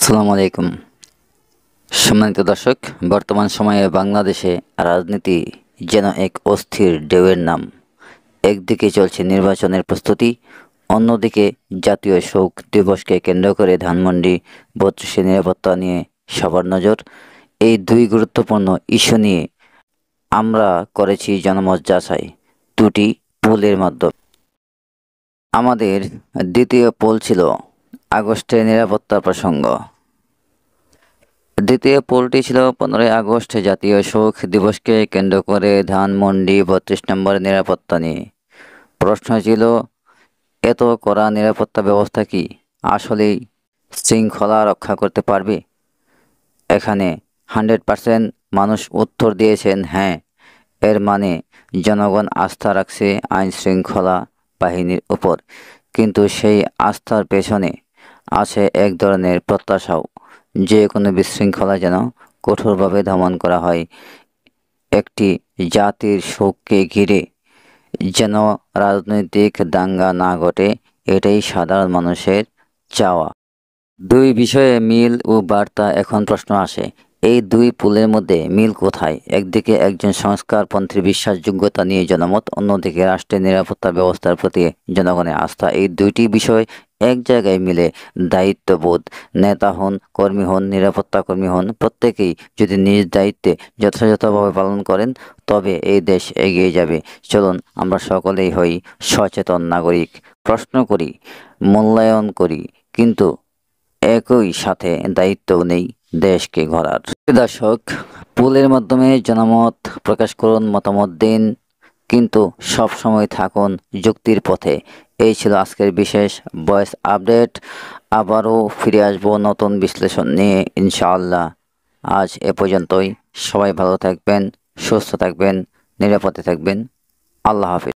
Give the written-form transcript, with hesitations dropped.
আসসালামু আলাইকুম। সম্মানিত দর্শক, বর্তমান সময়ে বাংলাদেশে রাজনীতি যেন এক অস্থির ঢেউয়ের নাম। একদিকে চলছে নির্বাচনের প্রস্তুতি, অন্যদিকে জাতীয় শোক দিবসকে কেন্দ্র করে ধানমন্ডি ৩২ নিরাপত্তা নিয়ে সবার নজর। এই দুই গুরুত্বপূর্ণ ইস্যু নিয়ে আমরা করেছি জনমত যাচাই 2টি পোলের মাধ্যমে। আমাদের দ্বিতীয় পোল ছিল আগস্টের নিরাপত্তা প্রসঙ্গ। দ্বিতীয় পোলটি ছিল 15ই আগস্ট জাতীয় শোক দিবসকে কেন্দ্র করে ধানমন্ডি 32 নম্বর নিরাপত্তা নিয়ে। প্রশ্ন ছিল, এত কড়া নিরাপত্তা ব্যবস্থা কি আসলেই শৃঙ্খলা রক্ষা করতে পারবে? এখানে 100% মানুষ উত্তর দিয়েছেন হ্যাঁ। এর মানে জনগণ আস্থা রাখছে আইন শৃঙ্খলা বাহিনীর উপর, কিন্তু সেই আস্থার পেছনে আছে এক ধরনের প্রত্যাশাও, যে কোনো বিশৃঙ্খলা যেন কঠোরভাবে দমন করা হয়। একটি জাতির শোককে ঘিরে যেন রাজনৈতিক দাঙ্গা না ঘটে, এটাই সাধারণ মানুষের চাওয়া। দুই বিষয়ে মিল ও বার্তা। এখন প্রশ্ন আসে, এই দুই পুলের মধ্যে মিল কোথায়? একদিকে একজন সংস্কারপন্থীর বিশ্বাসযোগ্যতা নিয়ে জনমত, অন্যদিকে রাষ্ট্রের নিরাপত্তা ব্যবস্থার প্রতি জনগণের আস্থা। এই দুইটি বিষয় এক জায়গায় মিলে দায়িত্ববোধ। নেতা হন, কর্মী হন, নিরাপত্তা কর্মী হন, প্রত্যেকেই যদি নিজ দায়িত্বে যথাযথভাবে পালন করেন, তবে এই দেশ এগিয়ে যাবে। চলুন আমরা সকলেই হই সচেতন নাগরিক, প্রশ্ন করি, মূল্যায়ন করি, কিন্তু একই সাথে দায়িত্বও নেই দেশকে গড়ার। দর্শক, পোলের মাধ্যমে জনমত প্রকাশ করুন, মতামত দিন, কিন্তু সব সময় থাকুন যুক্তির পথে। এই ছিল আজকের বিশেষ ভয়েস আপডেট। আবারও ফিরে আসবো নতুন বিশ্লেষণ নিয়ে ইনশাআল্লাহ। আজ এ পর্যন্তই। সবাই ভালো থাকবেন, সুস্থ থাকবেন, নিরাপদে থাকবেন। আল্লাহ হাফিজ।